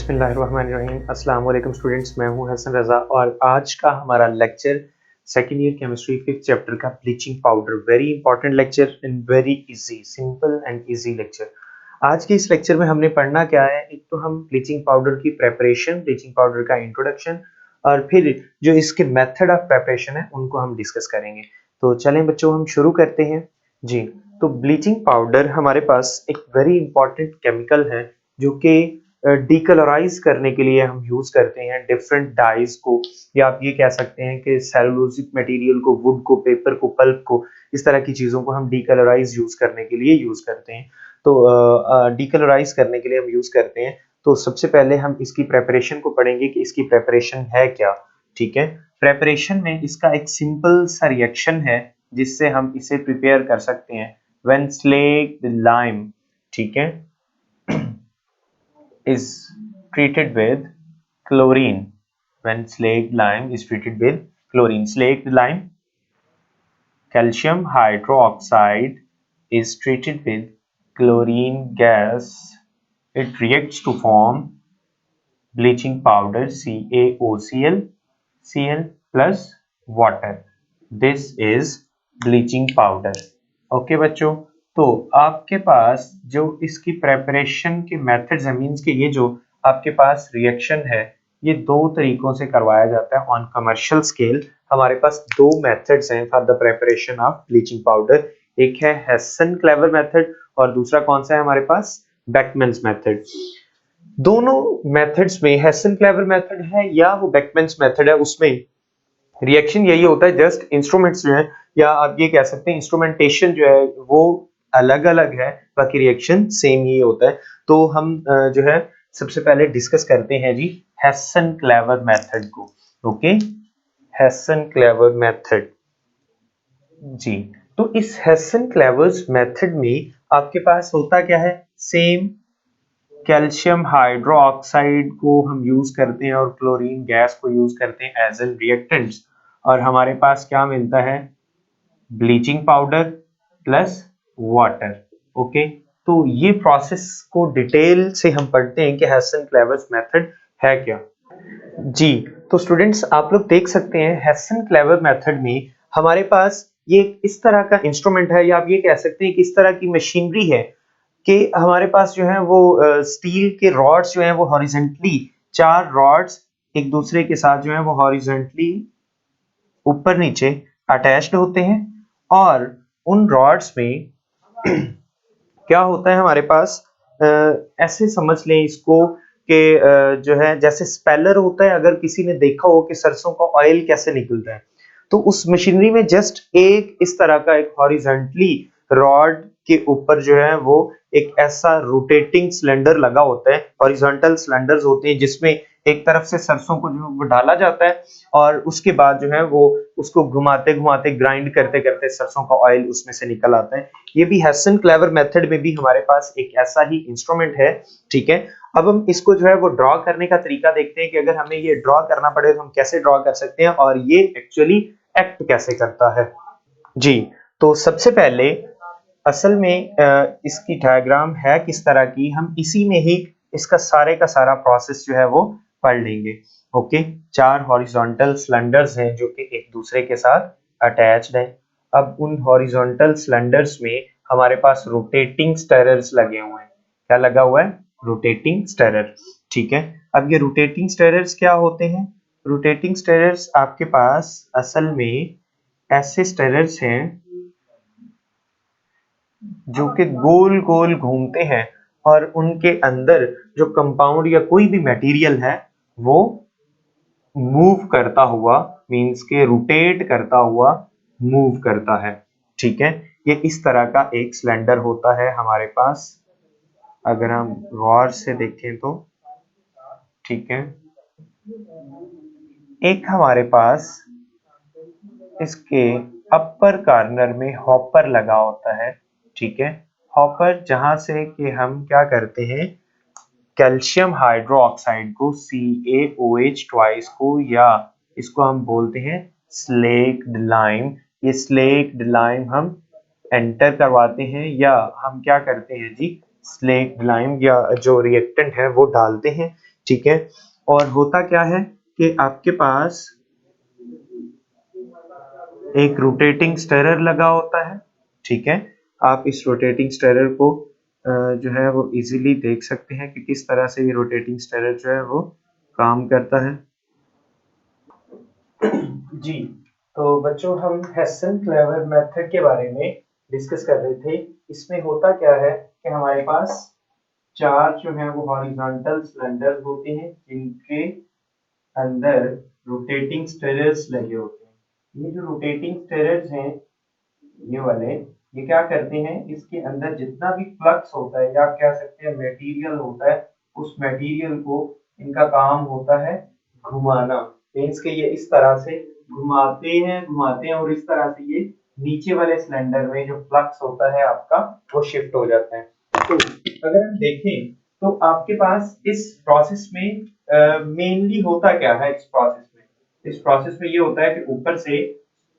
बिस्मिल्लाहिर्रहमानिर्रहीम। अस्सलाम वालेकुम स्टूडेंट्स, मैं हूं हसन रज़ा और आज का हमारा lecture second year chemistry 5th chapter का bleaching powder. Very important lecture and very easy, simple and easy lecture. आज के इस लेक्चर में हमने पढ़ना क्या है, एक तो हम ब्लीचिंग पाउडर की प्रेपरेशन, ब्लीचिंग पाउडर का इंट्रोडक्शन और फिर जो इसके मेथड ऑफ प्रेपरेशन है उनको हम डिस्कस करेंगे। तो चलें बच्चों, हम शुरू करते हैं जी। तो ब्लीचिंग पाउडर हमारे पास एक वेरी इंपॉर्टेंट केमिकल है जो कि डीकलराइज करने के लिए हम यूज करते हैं डिफरेंट डाइज को, या आप ये कह सकते हैं कि सेलुलोजिक मटेरियल को, वुड को, पेपर को, पल्प को, इस तरह की चीजों को हम डीकलराइज यूज करने के लिए यूज करते हैं। तो डीकलराइज करने के लिए हम यूज करते हैं। तो सबसे पहले हम इसकी प्रेपरेशन को पढ़ेंगे कि इसकी प्रेपरेशन है क्या। ठीक है, प्रेपरेशन में इसका एक सिंपल सा रिएक्शन है जिससे हम इसे प्रिपेयर कर सकते हैं। व्हेन स्लेक्ड लाइम, ठीक है, is treated with chlorine. When slaked lime is treated with chlorine, slaked lime, calcium hydroxide is treated with chlorine gas. It reacts to form bleaching powder CaOCl, Cl plus water. This is bleaching powder. Okay बच्चों, तो आपके पास जो इसकी preparation के methods है, means कि ये जो आपके पास रिएक्शन है ये दो तरीकों से करवाया जाता है ऑन कमर्शियल स्केल। हमारे पास दो मेथड्स हैं for the preparation of bleaching powder. एक है हेसन-क्लेवर मेथड और दूसरा कौन सा है हमारे पास, बेकमैन्स मेथड। दोनों मेथड्स में, हेसन-क्लेवर मेथड है या वो बेकमैन्स मेथड है, उसमें रिएक्शन यही होता है, जस्ट इंस्ट्रूमेंट्स जो है या आप ये कह सकते हैं इंस्ट्रूमेंटेशन जो है वो अलग अलग है, बाकी रिएक्शन सेम ही होता है। तो हम जो है सबसे पहले डिस्कस करते हैं जी हेसन-क्लेवर मेथड को। ओके, हेसन-क्लेवर मेथड जी। तो इस हेसन-क्लेवर्स मेथड में आपके पास होता क्या है, सेम कैल्शियम हाइड्रोक्साइड को हम यूज करते हैं और क्लोरीन गैस को यूज करते हैं एज एन रिएक्टेंट्स, और हमारे पास क्या मिलता है, bleaching powder plus water. Okay, तो ये प्रोसेस को डिटेल से हम पढ़ते हैं कि हेसन-क्लेवर मेथड है क्या जी। तो स्टूडेंट्स आप लोग देख सकते हैं हेसन-क्लेवर मेथड में हमारे पास ये इस तरह का इंस्ट्रूमेंट है, या आप ये कह सकते हैं कि इस तरह की मशीनरी है कि हमारे पास जो है वो स्टील के रॉड्स जो हैं वो हॉरिजॉन्टली, चार रॉड्स एक दूसरे के साथ जो है वो हॉरिजॉन्टली ऊपर नीचे अटैच्ड होते हैं, और उन रॉड्स में क्या होता है हमारे पास, ऐसे समझ लें इसको कि जो है जैसे स्पेलर होता है, अगर किसी ने देखा हो कि सरसों का ऑयल कैसे निकलता है, तो उस मशीनरी में जस्ट एक इस तरह का एक हॉरिजॉन्टली रॉड के ऊपर जो है वो एक ऐसा रोटेटिंग सिलेंडर लगा होता है। हॉरिजॉन्टल सिलेंडर्स होते हैं जिसमें एक तरफ से सरसों को जो वो डाला जाता है और उसके बाद जो है वो उसको घुमाते घुमाते ग्राइंड करते करते सरसों का ऑयल उसमें से निकल आता है। ये भी हेसन-क्लेवर मेथड में भी हमारे पास एक ऐसा ही इंस्ट्रूमेंट है। ठीक है, अब हम इसको जो है वो ड्रॉ करने का तरीका देखते हैं कि अगर हमें ये ड्रॉ करना पड़े तो हम कैसे ड्रॉ कर सकते हैं और ये एक्चुअली एक्ट कैसे करता है जी। तो सबसे पहले असल में इसकी डायग्राम है किस तरह की, हम इसी में ही इसका सारे का सारा प्रोसेस जो है वो पढ़ लेंगे। ओके, चार हॉरिजॉन्टल सिलेंडर्स हैं जो कि एक दूसरे के साथ अटैच्ड है। अब उन हॉरिजॉन्टल सिलेंडर्स में हमारे पास रोटेटिंग स्टिरर्स लगे हुए हैं। क्या लगा हुआ है, रोटेटिंग स्टिरर। ठीक है, अब ये रोटेटिंग स्टिरर्स क्या होते हैं, रोटेटिंग स्टिरर्स आपके पास असल में ऐसे स्टिरर्स हैं जो कि गोल गोल घूमते हैं और उनके अंदर जो कंपाउंड या कोई भी मटेरियल है वो मूव करता हुआ, मींस के रोटेट करता हुआ मूव करता है। ठीक है, ये इस तरह का एक सिलेंडर होता है हमारे पास, अगर हम गौर से देखें तो। ठीक है, एक हमारे पास इसके अपर कॉर्नर में हॉपर लगा होता है। ठीक है, हॉपर जहां से कि हम क्या करते हैं, कैल्शियम हाइड्रोक्साइड को CaOH ट्वाइस को, या इसको हम बोलते हैं स्लेक्ड लाइम, ये स्लेक्ड लाइम हम एंटर करवाते हैं, या हम क्या करते हैं जी, स्लेक्ड लाइम या जो रिएक्टेंट है वो डालते हैं। ठीक है। और होता क्या है कि आपके पास एक रोटेटिंग स्टेरर लगा होता है। ठीक है, आप इस रोटेटिंग स्टेरर को जो है वो इजीली देख सकते हैं कि किस तरह से ये रोटेटिंग स्टेरर जो है वो काम करता है। जी, तो बच्चों हम हेसन क्लेवर मेथड के बारे में डिस्कस कर रहे थे। इसमें होता क्या है कि हमारे पास चार जो है वो हॉरिजॉन्टल सिलेंडर्स होते हैं जिनके अंदर रोटेटिंग स्टेरर्स लगे होते हैं। ये जो रोटेटिंग स्टेरर्स हैं ये वाले, ये क्या करते हैं, इसके अंदर जितना भी फ्लक्स होता है या कह सकते हैं मटेरियल होता है, उस मटेरियल को इनका काम होता है घुमाना। मीन्स के ये इस तरह से घुमाते हैं और इस तरह से ये नीचे वाले सिलेंडर में जो फ्लक्स होता है आपका वो शिफ्ट हो जाता है। तो अगर हम देखें तो आपके पास इस प्रोसेस में मेनली होता क्या है, इस प्रोसेस में ये होता है कि ऊपर से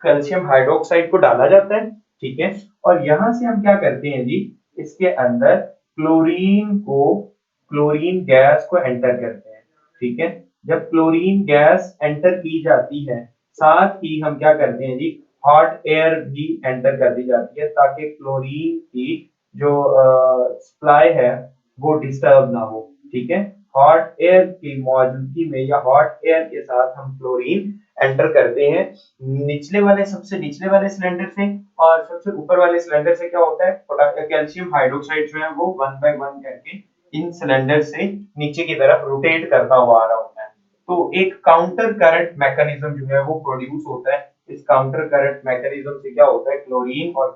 कैल्शियम हाइड्रोक्साइड को डाला जाता है। ठीक है, और यहां से हम क्या करते हैं जी, इसके अंदर क्लोरीन गैस को एंटर करते हैं। ठीक है, जब क्लोरीन गैस एंटर की जाती है, साथ ही हम क्या करते हैं जी, हॉट एयर भी एंटर कर दी जाती है ताकि क्लोरीन की जो सप्लाई है वो डिस्टर्ब ना हो। ठीक है, हॉट एयर की मौजूदगी में या हॉट एयर के साथ हम क्लोरीन एंटर करते हैं सबसे निचले वाले सिलेंडर से, और सबसे ऊपर वाले सिलेंडर से क्या होता है, कैल्शियम हाइड्रोक्साइड जो है वो वन बाय वन करके इन सिलेंडर से नीचे की तरफ रोटेट करता हुआ आ रहा होता है। तो एक काउंटर करंट मैकेनिज्म जो है वो प्रोड्यूस होता है। इस काउंटर करंट मैकेनिज्म से क्या होता है, क्लोरीन और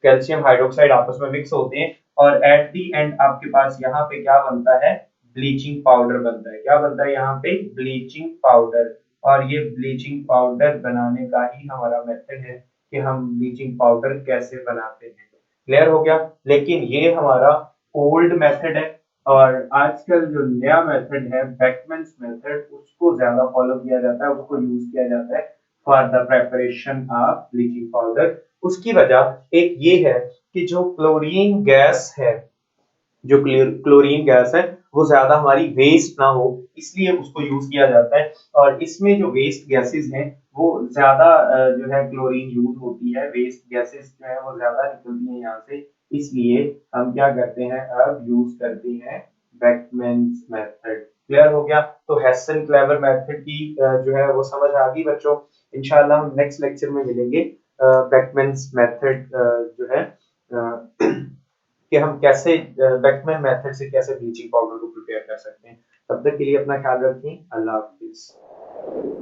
कैल्शियम हाइड्रोक्साइड आपस में मिक्स होते हैं और एट दी एंड आपके पास यहाँ पे क्या बनता है, ब्लीचिंग पाउडर बनता है। क्या बनता है यहाँ पे, ब्लीचिंग पाउडर। और ये ब्लीचिंग पाउडर बनाने का ही हमारा मेथड है कि हम ब्लीचिंग पाउडर कैसे बनाते हैं। क्लियर हो गया। लेकिन ये हमारा ओल्ड मेथड है और आजकल जो नया मेथड है बेकमैन्स मेथड, उसको ज्यादा फॉलो किया जाता है, उसको यूज किया जाता है for the preparation of bleaching powder. उसकी वजह एक ये है कि जो क्लोरीन गैस है, वो ज्यादा हमारी वेस्ट ना हो, इसलिए उसको यूज किया जाता है। और इसमें जो वेस्ट गैसेस हैं वो ज्यादा जो है क्लोरीन यूज होती है, वेस्ट गैसेस जो है वो ज्यादा निकलती है यहाँ से, इसलिए हम क्या करते हैं, अब यूज करते हैं बेकमैन्स मेथड। क्लियर हो गया। तो हेसन क्लेवर मेथड की जो है वो समझ आ गई बच्चों। इंशाल्लाह हम नेक्स्ट लेक्चर में मिलेंगे बेकमैन्स मेथड जो है कि हम कैसे बेकमैन मेथड से कैसे ब्लीचिंग पाउडर को प्रिपेयर कर सकते हैं। तब तक के लिए अपना ख्याल रखें। अल्लाह हाफिज।